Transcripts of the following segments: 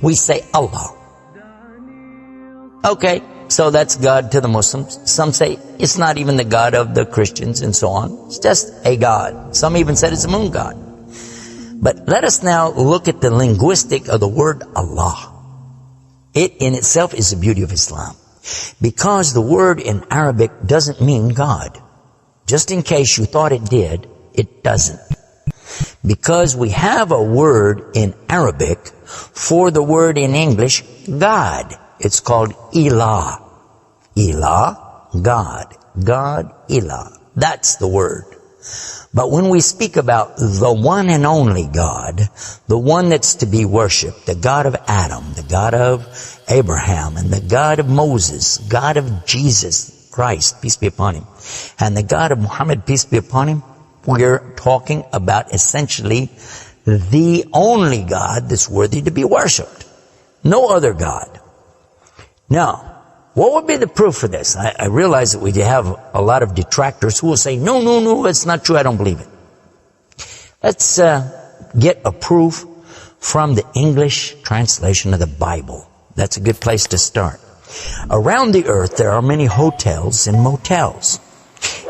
we say Allah. Okay, so that's God to the Muslims. Some say it's not even the God of the Christians and so on. It's just a God. Some even said it's a moon god. But let us now look at the linguistic of the word Allah. It in itself is the beauty of Islam. Because the word in Arabic doesn't mean God. Just in case you thought it did, it doesn't. Because we have a word in Arabic for the word in English, God. It's called Ilah. Ilah, God. God, Ilah. That's the word. But when we speak about the one and only God, the one that's to be worshipped, the God of Adam, the God of Abraham, and the God of Moses, God of Jesus Christ, peace be upon him, and the God of Muhammad, peace be upon him, we're talking about essentially the only God that's worthy to be worshipped. No other God. Now, what would be the proof for this? I realize that we have a lot of detractors who will say, no, it's not true, I don't believe it. Let's get a proof from the English translation of the Bible. That's a good place to start. Around the earth, there are many hotels and motels.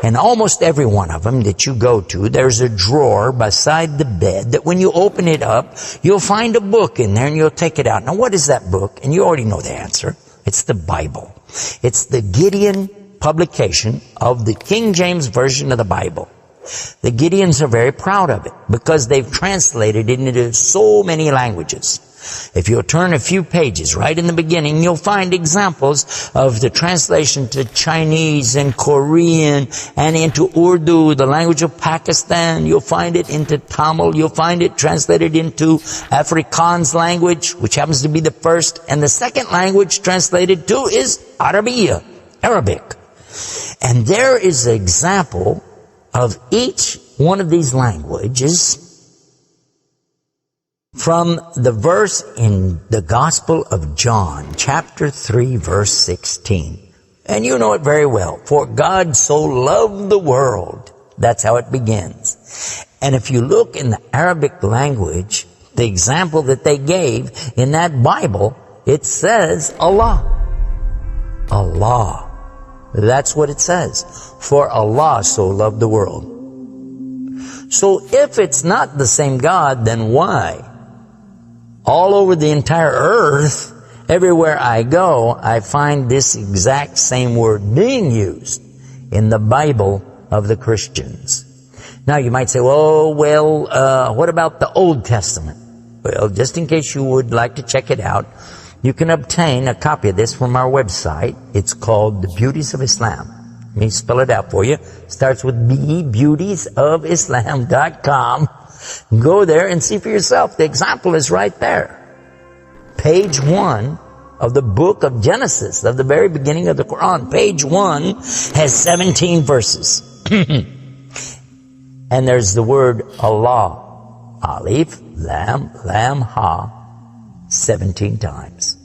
And almost every one of them that you go to, there's a drawer beside the bed that when you open it up, you'll find a book in there and you'll take it out. Now, what is that book? And you already know the answer. It's the Bible. It's the Gideon publication of the King James Version of the Bible. The Gideons are very proud of it because they've translated it into so many languages. If you'll turn a few pages right in the beginning, you'll find examples of the translation to Chinese and Korean and into Urdu, the language of Pakistan. You'll find it into Tamil. You'll find it translated into Afrikaans language, which happens to be the first. And the second language translated to is Arabiya, Arabic. And there is an example of each one of these languages from the verse in the Gospel of John, chapter 3, verse 16. And you know it very well. For God so loved the world. That's how it begins. And if you look in the Arabic language, the example that they gave in that Bible, it says Allah. Allah. That's what it says. For Allah so loved the world. So if it's not the same God, then why? All over the entire earth, everywhere I go, I find this exact same word being used in the Bible of the Christians. Now you might say, what about the Old Testament? Well, just in case you would like to check it out, you can obtain a copy of this from our website. It's called The Beauties of Islam. Let me spell it out for you. It starts with B, beautiesofislam.com. Go there and see for yourself. The example is right there. Page 1 of the book of Genesis, of the very beginning of the Quran. Page 1 has 17 verses. And there's the word Allah. Alif, Lam, Ha, 17 times.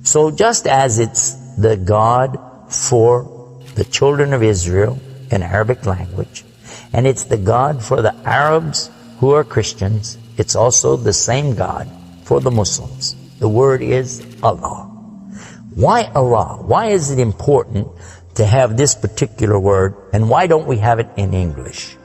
So just as it's the God for the children of Israel in Arabic language, and it's the God for the Arabs who are Christians, it's also the same God for the Muslims. The word is Allah. Why Allah? Why is it important to have this particular word, and why don't we have it in English?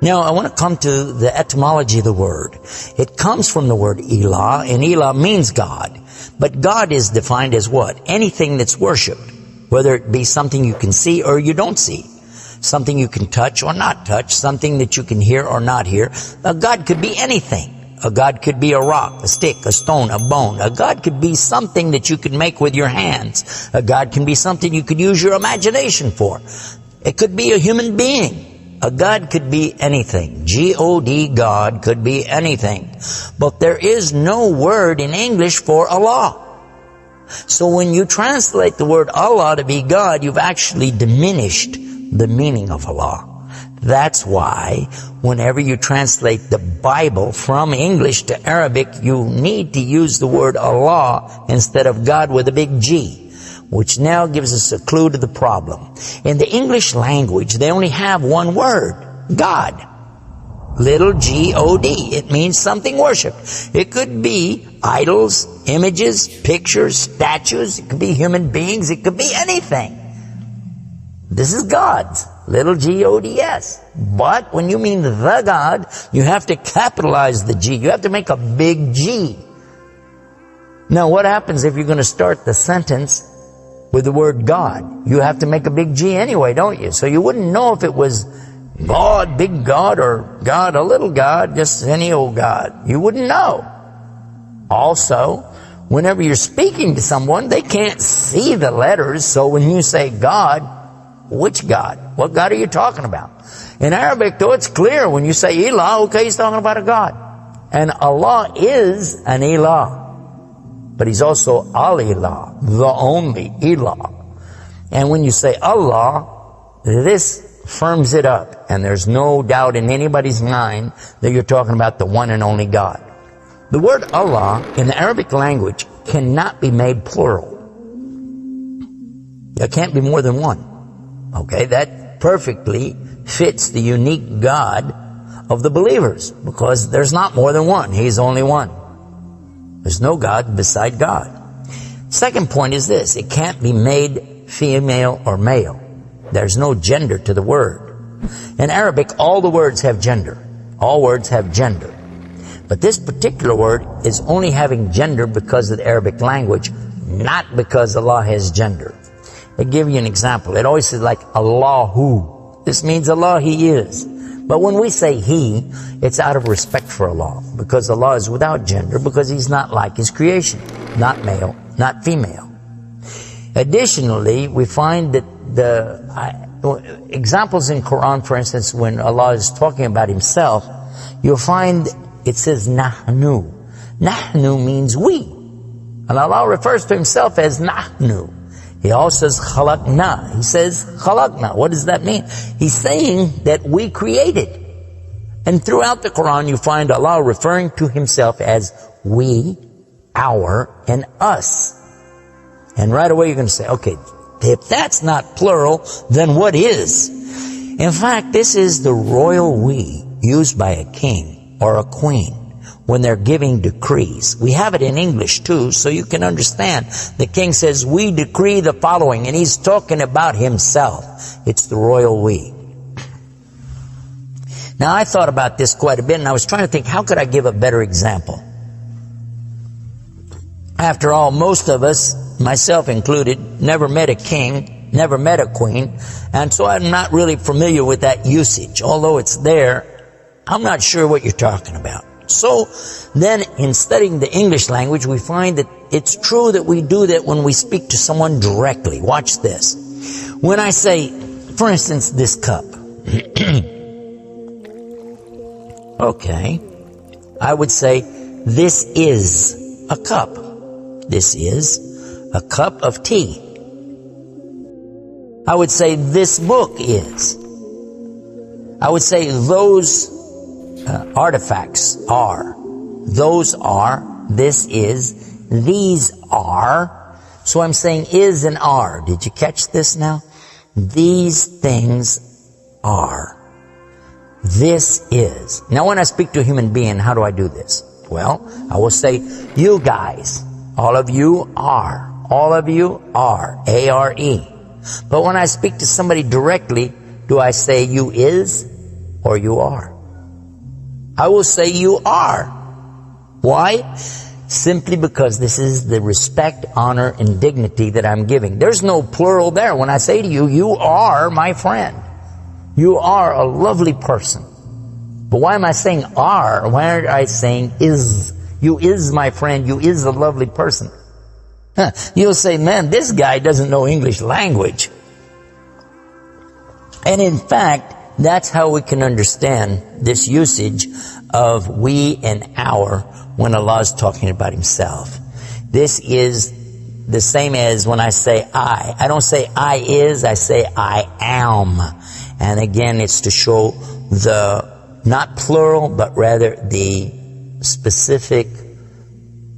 Now, I want to come to the etymology of the word. It comes from the word Ilah, and Ilah means God. But God is defined as what? Anything that's worshipped, whether it be something you can see or you don't see. Something you can touch or not touch, something that you can hear or not hear. A God could be anything. A God could be a rock, a stick, a stone, a bone. A God could be something that you could make with your hands. A God can be something you could use your imagination for. It could be a human being. A God could be anything. G-O-D, God could be anything. But there is no word in English for Allah. So when you translate the word Allah to be God, you've actually diminished the meaning of Allah. That's why whenever you translate the Bible from English to Arabic, you need to use the word Allah instead of God with a big G, which now gives us a clue to the problem. In the English language, they only have one word, God. Little G-O-D. It means something worshipped. It could be idols, images, pictures, statues. It could be human beings. It could be anything. This is God's. Little G-O-D-S. But when you mean the God, you have to capitalize the G. You have to make a big G. Now, what happens if you're going to start the sentence with the word God? You have to make a big G anyway, don't you? So you wouldn't know if it was God, big God, or God, a little God, just any old God. You wouldn't know. Also, whenever you're speaking to someone, they can't see the letters. So when you say God, which God? What God are you talking about? In Arabic, though, it's clear. When you say Ilah, okay, he's talking about a God. And Allah is an Ilah. But he's also Al-Ilah, the only Ilah. And when you say Allah, this firms it up. And there's no doubt in anybody's mind that you're talking about the one and only God. The word Allah in the Arabic language cannot be made plural. There can't be more than one. Okay, that perfectly fits the unique God of the believers, because there's not more than one. He's only one. There's no God beside God. Second point is this. It can't be made female or male. There's no gender to the word. In Arabic, all the words have gender. All words have gender. But this particular word is only having gender because of the Arabic language, not because Allah has gender. I'll give you an example. It always says like Allahu. This means Allah, He is. But when we say He, it's out of respect for Allah, because Allah is without gender, because He's not like His creation. Not male, not female. Additionally, we find that the examples in Quran, for instance, when Allah is talking about Himself, you'll find it says Nahnu. Nahnu means we. And Allah refers to Himself as Nahnu. He also says khalaqna. He says khalaqna. What does that mean? He's saying that we created. And throughout the Quran you find Allah referring to Himself as we, our, and us. And right away you're going to say, okay, if that's not plural, then what is? In fact, this is the royal we used by a king or a queen when they're giving decrees. We have it in English too, so you can understand. The king says, we decree the following, and he's talking about himself. It's the royal we. Now, I thought about this quite a bit, and I was trying to think, how could I give a better example? After all, most of us, myself included, never met a king, never met a queen, and so I'm not really familiar with that usage. Although it's there, I'm not sure what you're talking about. So then in studying the English language, we find that it's true that we do that when we speak to someone directly. Watch this. When I say, for instance, this cup. Okay. I would say, this is a cup. This is a cup of tea. I would say, this book is. I would say, those artifacts are. Those are. This is. These are. So I'm saying is and are. Did you catch this now? These things are. This is. Now when I speak to a human being, how do I do this? Well, I will say, you guys. All of you are. All of you are. A-R-E. But when I speak to somebody directly, do I say you is or you are? I will say you are. Why? Simply because this is the respect, honor, and dignity that I'm giving. There's no plural there. When I say to you, you are my friend. You are a lovely person. But why am I saying are? Why aren't I saying is? You is my friend. You is a lovely person. You'll say, man, this guy doesn't know English language. And in fact, that's how we can understand this usage of we and our when Allah is talking about Himself. This is the same as when I say I. I don't say I is, I say I am. And again, it's to show the, not plural, but rather the specific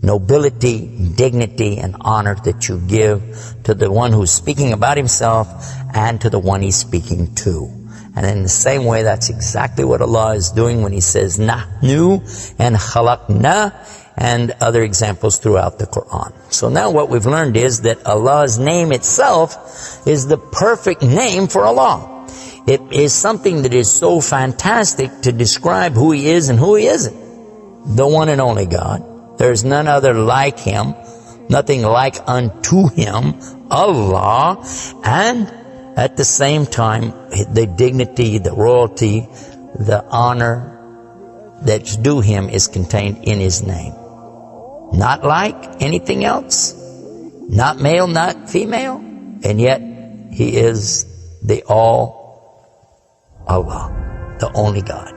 nobility, dignity, and honor that you give to the one who's speaking about himself and to the one he's speaking to. And in the same way, that's exactly what Allah is doing when He says nahnu and khalaqna and other examples throughout the Quran. So now what we've learned is that Allah's name itself is the perfect name for Allah. It is something that is so fantastic to describe who He is and who He isn't. The one and only God. There is none other like Him, nothing like unto Him, Allah, and at the same time, the dignity, the royalty, the honor that's due Him is contained in His name. Not like anything else, not male, not female, and yet He is the all Allah, the only God.